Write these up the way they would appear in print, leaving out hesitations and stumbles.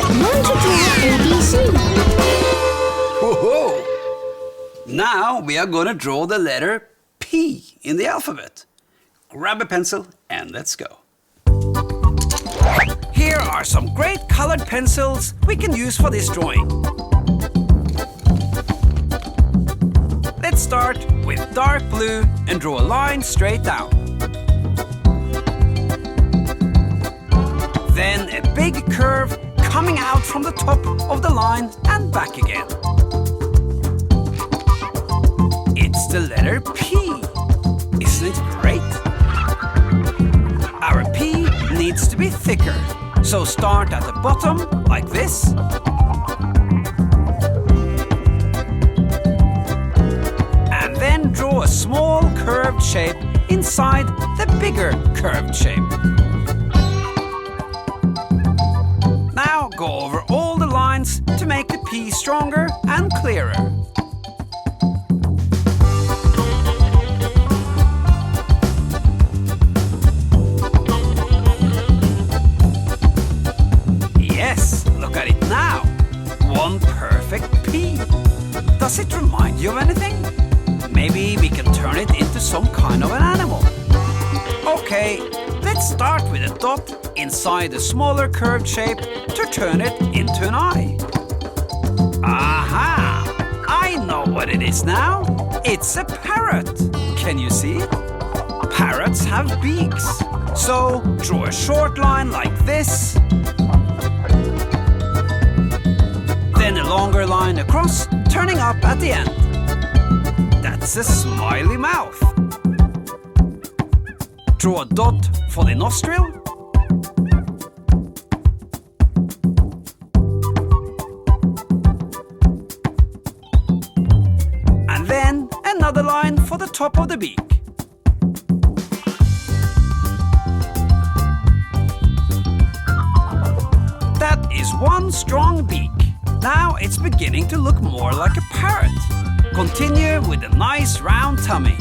Learn to draw ABC. Whoa! Now we are going to draw the letter P in the alphabet. Grab a pencil and let's go. Here are some great colored pencils we can use for this drawing. Let's start with dark blue and draw a line straight down. Then a big curve coming out from the top of the line and back again. It's the letter P. Isn't it great? Our P needs to be thicker, so start at the bottom like this. And then draw a small curved shape inside the bigger curved shape. Now go over all the lines to make the P stronger and clearer. Yes, look at it now. One perfect P. Does it remind you of anything? Maybe we can turn it into some kind of an animal. Okay, let's start with a dot inside a smaller curved shape to turn it into an eye. Aha! I know what it is now. It's a parrot. Can you see it? Parrots have beaks. So draw a short line like this. Then a longer line across, turning up at the end. That's a smiley mouth. Draw a dot for the nostril. And then another line for the top of the beak. That is one strong beak. Now it's beginning to look more like a parrot. Continue with a nice round tummy.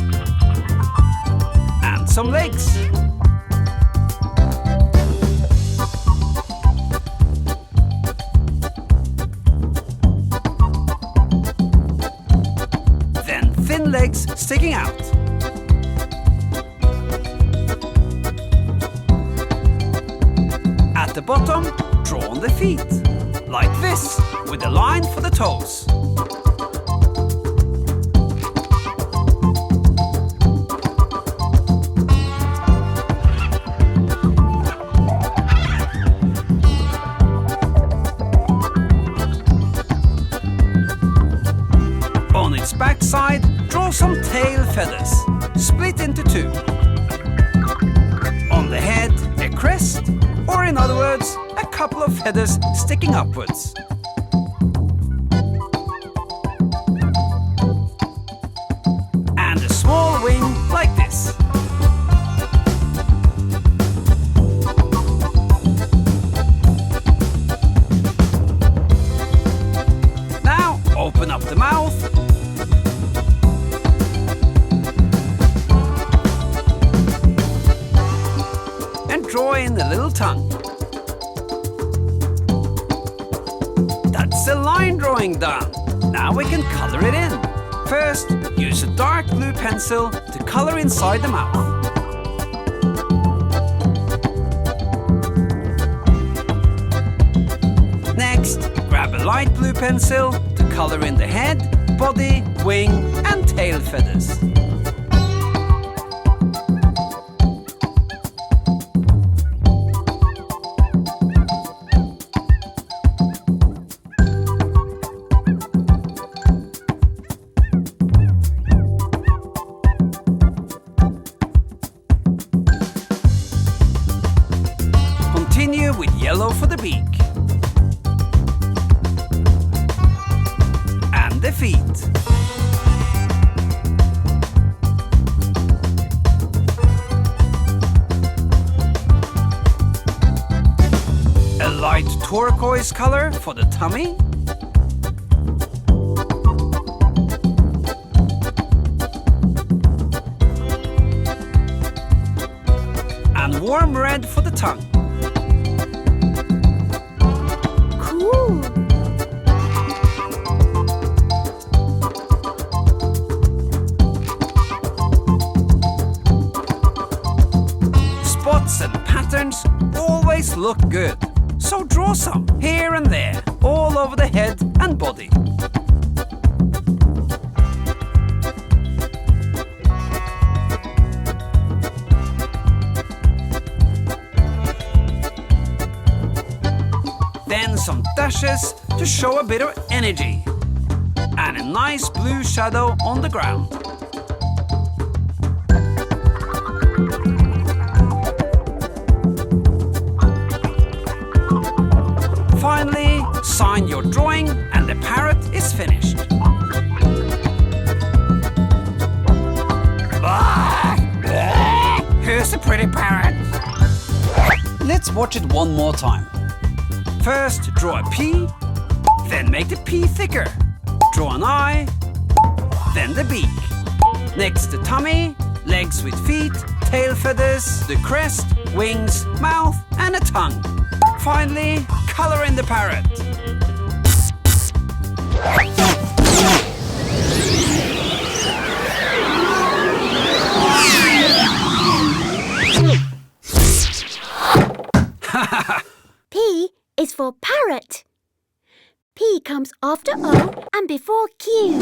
And some legs. Then thin legs sticking out. At the bottom, draw on the feet. Like this, with a line for the toes. On its backside, draw some tail feathers, split into two. On the head, a crest, or in other words, a couple of feathers sticking upwards. And a small wing like this. Now open up the mouth. And draw in the little tongue. That's the line drawing done. Now we can color it in. First, use a dark blue pencil to color inside the mouth. Next, grab a light blue pencil to color in the head, body, wing, and tail feathers. Continue with yellow for the beak. And the feet. A light turquoise color for the tummy. And warm red for the tongue. look good. So draw some here and there, all over the head and body. Then some dashes to show a bit of energy. And a nice blue shadow on the ground. Finally, sign your drawing and the parrot is finished. Here's a pretty parrot. Let's watch it one more time. First, draw a P, then make the P thicker. Draw an eye, then the beak. Next the tummy, legs with feet, tail feathers, the crest, wings, mouth and a tongue. Finally, color in the parrot. P is for parrot. P comes after O and before Q.